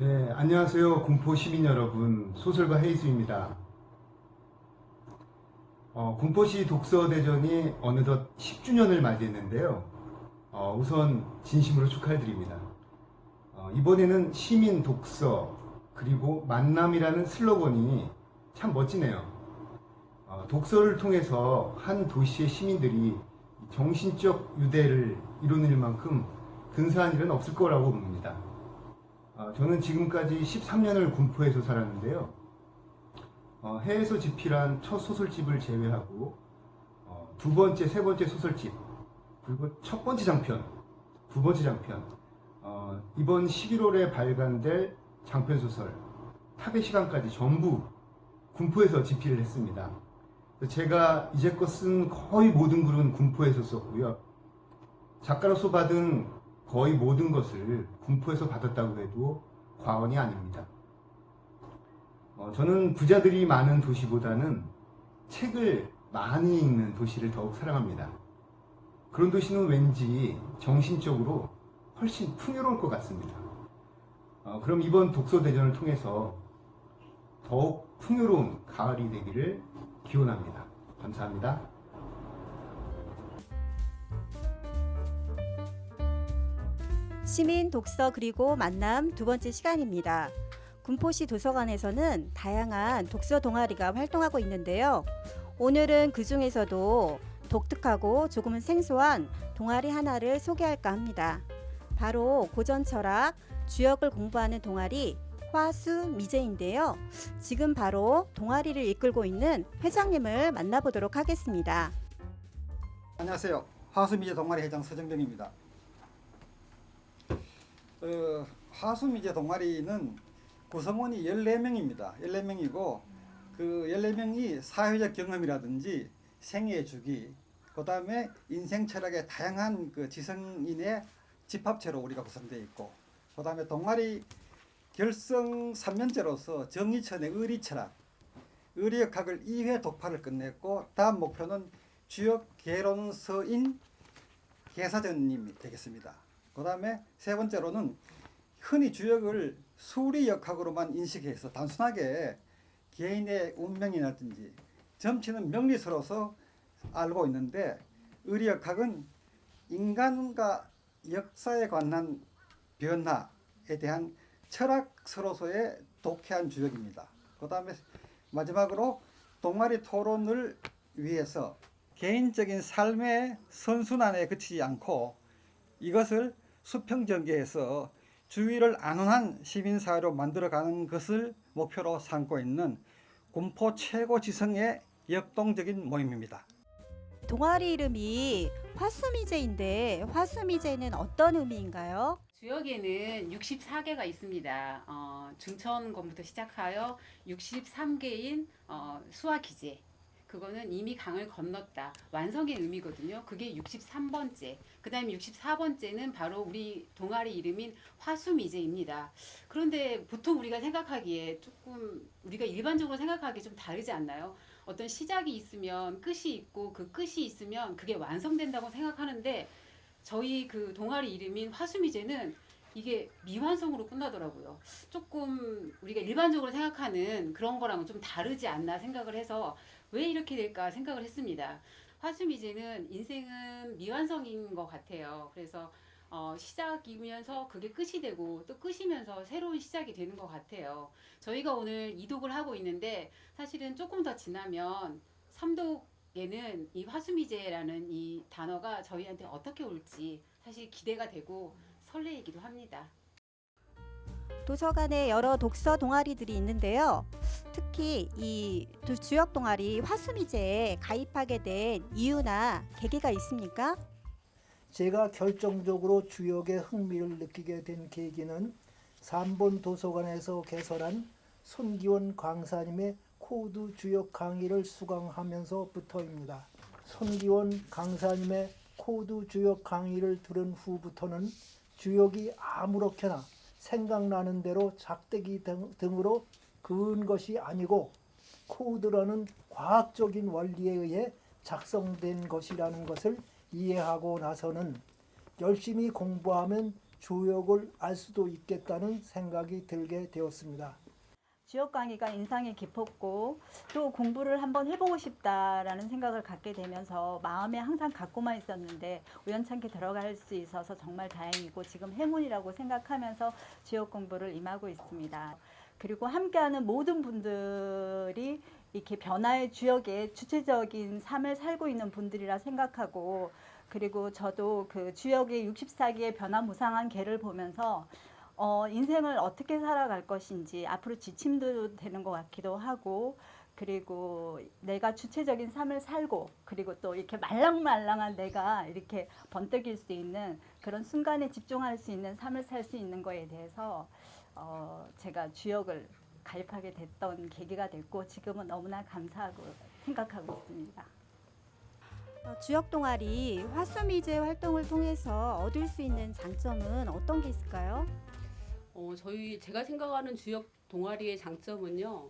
네, 안녕하세요. 군포 시민 여러분. 소설가 헤이즈입니다. 군포시 독서대전이 어느덧 10주년을 맞이했는데요. 우선 진심으로 축하드립니다. 이번에는 시민 독서, 그리고 만남이라는 슬로건이 참 멋지네요. 독서를 통해서 한 도시의 시민들이 정신적 유대를 이루는 일만큼 근사한 일은 없을 거라고 봅니다. 저는 지금까지 13년을 군포에서 살았는데요. 해에서 집필한 첫 소설집을 제외하고 두 번째, 세 번째 소설집, 그리고 첫 번째 장편, 두 번째 장편, 이번 11월에 발간될 장편 소설 탑의 시간까지 전부 군포에서 집필을 했습니다. 제가 이제껏 쓴 거의 모든 글은 군포에서 썼고요. 작가로서 받은 거의 모든 것을 군포에서 받았다고 해도 과언이 아닙니다. 저는 부자들이 많은 도시보다는 책을 많이 읽는 도시를 더욱 사랑합니다. 그런 도시는 왠지 정신적으로 훨씬 풍요로울 것 같습니다. 그럼 이번 독서대전을 통해서 더욱 풍요로운 가을이 되기를 기원합니다. 감사합니다. 시민 독서 그리고 만남 두 번째 시간입니다. 군포시 도서관에서는 다양한 독서 동아리가 활동하고 있는데요. 오늘은 그 중에서도 독특하고 조금은 생소한 동아리 하나를 소개할까 합니다. 바로 고전 철학, 주역을 공부하는 동아리 화수미제인데요. 지금 바로 동아리를 이끌고 있는 회장님을 만나보도록 하겠습니다. 안녕하세요. 화수미제 동아리 회장 서정병입니다. 화수미제 동아리는 구성원이 14명입니다. 14명이고 그 14명이 사회적 경험이라든지 생애의 주기, 그 다음에 인생 철학의 다양한 그 지성인의 집합체로 우리가 구성되어 있고, 그 다음에 동아리 결성 3년째로서 정의천의 의리철학, 의리역학을 2회 독파를 끝냈고, 다음 목표는 주역 개론서인 개사전님이 되겠습니다. 그 다음에 세 번째로는 흔히 주역을 수리역학으로만 인식해서 단순하게 개인의 운명이라든지 점치는 명리서로서 알고 있는데, 의리역학은 인간과 역사에 관한 변화에 대한 철학서로서의 독해한 주역입니다. 그 다음에 마지막으로 동아리 토론을 위해서 개인적인 삶의 선순환에 그치지 않고 이것을 수평전개해서 주위를 안온한 시민사회로 만들어가는 것을 목표로 삼고 있는 군포 최고 지성의 역동적인 모임입니다. 동아리 이름이 화수미제인데 화수미제는 어떤 의미인가요? 주역에는 64개가 있습니다. 중천권부터 시작하여 63개인 수화기제. 그거는 이미 강을 건넜다. 완성의 의미거든요. 그게 63번째. 그 다음에 64번째는 바로 우리 동아리 이름인 화수미제입니다. 그런데 보통 우리가 생각하기에 조금 우리가 일반적으로 생각하기에 좀 다르지 않나요? 어떤 시작이 있으면 끝이 있고 그 끝이 있으면 그게 완성된다고 생각하는데 저희 그 동아리 이름인 화수미제는 이게 미완성으로 끝나더라고요. 조금 우리가 일반적으로 생각하는 그런 거랑은 좀 다르지 않나 생각을 해서 왜 이렇게 될까 생각을 했습니다. 화수미제는 인생은 미완성인 것 같아요. 그래서 시작이면서 그게 끝이 되고 또 끝이면서 새로운 시작이 되는 것 같아요. 저희가 오늘 2독을 하고 있는데 사실은 조금 더 지나면 3독에는 이 화수미제라는 이 단어가 저희한테 어떻게 올지 사실 기대가 되고 설레이기도 합니다. 도서관에 여러 독서 동아리들이 있는데요. 특히 이 주역 동아리 화수미제에 가입하게 된 이유나 계기가 있습니까? 제가 결정적으로 주역에 흥미를 느끼게 된 계기는 삼본 도서관에서 개설한 손기원 강사님의 코드 주역 강의를 수강하면서부터입니다. 손기원 강사님의 코드 주역 강의를 들은 후부터는 주역이 아무렇게나 생각나는 대로 작대기 등으로 그은 것이 아니고 코드라는 과학적인 원리에 의해 작성된 것이라는 것을 이해하고 나서는 열심히 공부하면 주역을 알 수도 있겠다는 생각이 들게 되었습니다. 주역 강의가 인상이 깊었고 또 공부를 한번 해보고 싶다라는 생각을 갖게 되면서 마음에 항상 갖고만 있었는데 우연찮게 들어갈 수 있어서 정말 다행이고 지금 행운이라고 생각하면서 주역 공부를 임하고 있습니다. 그리고 함께하는 모든 분들이 이렇게 변화의 주역에 주체적인 삶을 살고 있는 분들이라 생각하고 그리고 저도 그 주역의 64기의 변화무쌍한 개를 보면서 인생을 어떻게 살아갈 것인지 앞으로 지침도 되는 것 같기도 하고 그리고 내가 주체적인 삶을 살고 그리고 또 이렇게 말랑말랑한 내가 이렇게 번뜩일 수 있는 그런 순간에 집중할 수 있는 삶을 살 수 있는 거에 대해서 제가 주역을 가입하게 됐던 계기가 됐고 지금은 너무나 감사하고 생각하고 있습니다. 주역 동아리 화수미제 활동을 통해서 얻을 수 있는 장점은 어떤 게 있을까요? 제가 생각하는 주역 동아리의 장점은요.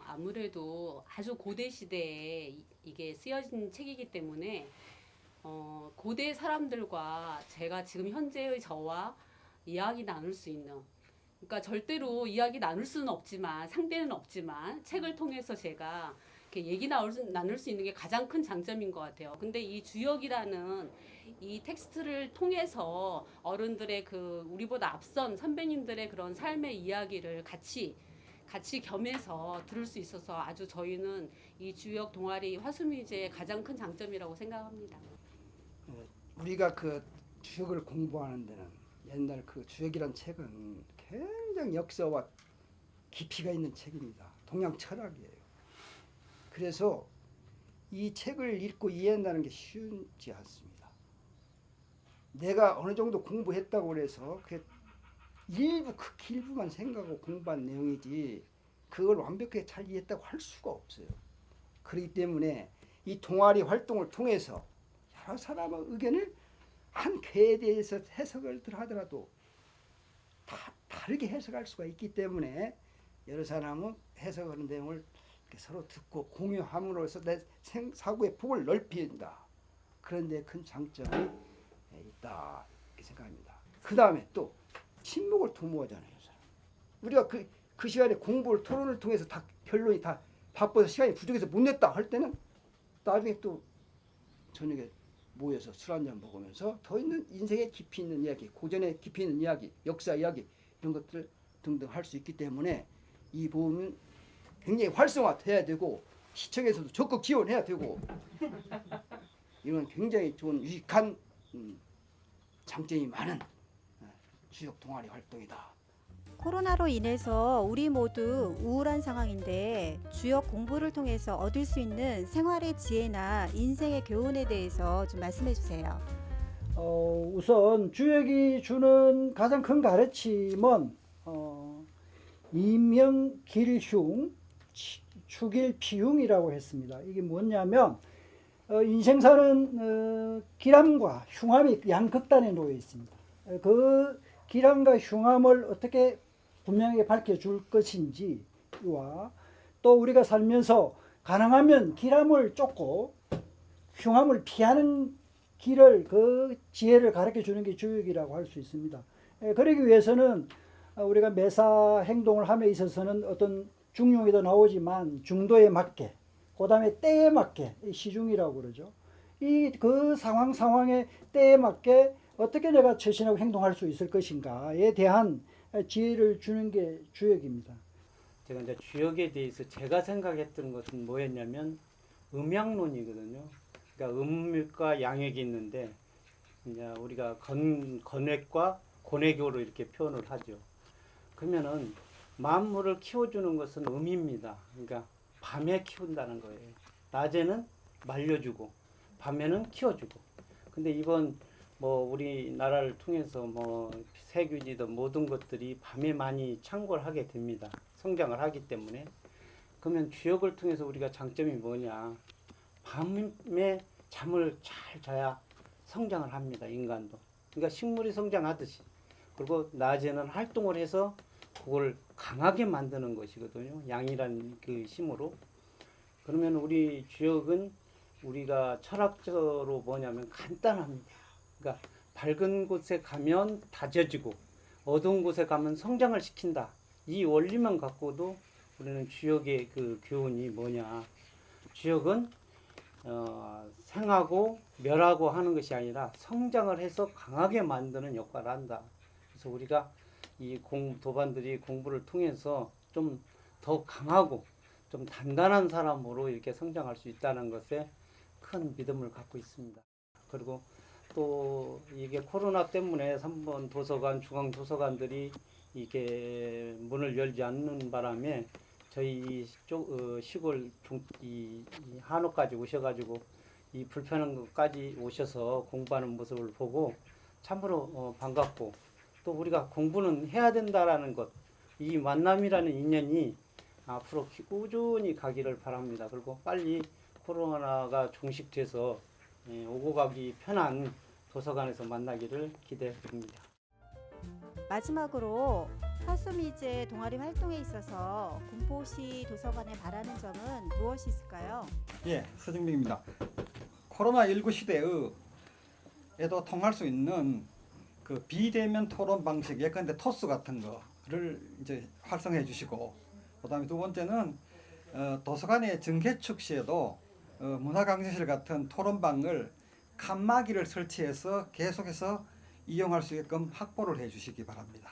아무래도 아주 고대 시대에 이게 쓰여진 책이기 때문에 고대 사람들과 제가 지금 현재의 저와 이야기 나눌 수 있는 그러니까 절대로 이야기 나눌 수는 없지만 상대는 없지만 책을 통해서 제가 이렇게 나눌 수 있는 게 가장 큰 장점인 것 같아요. 근데 이 주역이라는 이 텍스트를 통해서 어른들의 그 우리보다 앞선 선배님들의 그런 삶의 이야기를 같이 겸해서 들을 수 있어서 아주 저희는 이 주역 동아리 화수미제의 가장 큰 장점이라고 생각합니다. 우리가 그 주역을 공부하는 데는 옛날 그 주역이란 책은 굉장히 역사와 깊이가 있는 책입니다. 동양 철학이에요. 그래서 이 책을 읽고 이해한다는 게 쉽지 않습니다. 내가 어느 정도 공부했다고 해서 그 일부만 생각하고 공부한 내용이지 그걸 완벽하게 잘 이해했다고 할 수가 없어요. 그렇기 때문에 이 동아리 활동을 통해서 여러 사람의 의견을 한 쾌에 대해서 해석을 하더라도 다 다르게 해석할 수가 있기 때문에 여러 사람은 해석하는 내용을 이렇게 서로 듣고 공유함으로써 내 사고의 폭을 넓힌다. 그런 데 큰 장점이 있다 이렇게 생각합니다. 그 다음에 또 친목을 도모하잖아요. 우리가 그 시간에 공부를 토론을 통해서 다 결론이 다 바빠서 시간이 부족해서 못 냈다 할 때는 나중에 또 저녁에 모여서 술 한잔 먹으면서 더 있는 인생의 깊이 있는 이야기, 고전의 깊이 있는 이야기, 역사 이야기 이런 것들 등등 할 수 있기 때문에 이 모임은 굉장히 활성화돼야 되고 시청에서도 적극 지원해야 되고 이런 굉장히 좋은 유익한 장점이 많은 주역 동아리 활동이다. 코로나로 인해서 우리 모두 우울한 상황인데 주역 공부를 통해서 얻을 수 있는 생활의 지혜나 인생의 교훈에 대해서 좀 말씀해 주세요. 우선 주역이 주는 가장 큰 가르침은 이명길흉, 추길피흉이라고 했습니다. 이게 뭐냐면 인생사는 기람과 흉함이 양극단에 놓여 있습니다. 그 기람과 흉함을 어떻게 분명하게 밝혀줄 것인지와 또 우리가 살면서 가능하면 기람을 쫓고 흉함을 피하는 길을 그 지혜를 가르쳐 주는 게 주역이라고 할 수 있습니다. 그러기 위해서는 우리가 매사 행동을 함에 있어서는 어떤 중용에도 나오지만 중도에 맞게 그 다음에 때에 맞게 시중이라고 그러죠. 그 상황의 때에 맞게 어떻게 내가 처신하고 행동할 수 있을 것인가에 대한 지혜를 주는 게 주역입니다. 제가 이제 주역에 대해서 제가 생각했던 것은 뭐였냐면 음양론이거든요. 그러니까 음과 양액이 있는데 이제 우리가 건액과 고액으로 이렇게 표현을 하죠. 그러면은 만물을 키워주는 것은 음입니다. 그러니까 밤에 키운다는 거예요. 낮에는 말려주고 밤에는 키워주고. 근데 이번 우리나라를 통해서 세균이든 모든 것들이 밤에 많이 창궐 하게 됩니다. 성장을 하기 때문에. 그러면 주역을 통해서 우리가 장점이 뭐냐? 밤에 잠을 잘 자야 성장을 합니다. 인간도. 그러니까 식물이 성장하듯이. 그리고 낮에는 활동을 해서 그걸 강하게 만드는 것이거든요. 양이라는 그 힘으로. 그러면 우리 주역은 우리가 철학적으로 뭐냐면 간단합니다. 그러니까 밝은 곳에 가면 다져지고 어두운 곳에 가면 성장을 시킨다. 이 원리만 갖고도 우리는 주역의 그 교훈이 뭐냐. 주역은 생하고 멸하고 하는 것이 아니라 성장을 해서 강하게 만드는 역할을 한다. 그래서 우리가 이 도반들이 공부를 통해서 좀 더 강하고 좀 단단한 사람으로 이렇게 성장할 수 있다는 것에 큰 믿음을 갖고 있습니다. 그리고 또 이게 코로나 때문에 3번 도서관, 중앙 도서관들이 이게 문을 열지 않는 바람에 저희 시골 이 한옥까지 오셔가지고 이 불편한 것까지 오셔서 공부하는 모습을 보고 참으로 반갑고, 또 우리가 공부는 해야 된다라는 것, 이 만남이라는 인연이 앞으로 꾸준히 가기를 바랍니다. 그리고 빨리 코로나가 종식돼서 오고 가기 편한 도서관에서 만나기를 기대해 봅니다. 마지막으로 하수미제 동아리 활동에 있어서 군포시 도서관에 바라는 점은 무엇이 있을까요? 예, 서정민입니다. 코로나19 시대에도 통할 수 있는 그 비대면 토론 방식, 예컨대 토스 같은 거를 이제 활성해 주시고, 그다음에 두 번째는 도서관의 정개축 시에도 문화강좌실 같은 토론방을 칸막이를 설치해서 계속해서 이용할 수 있게끔 확보를 해 주시기 바랍니다.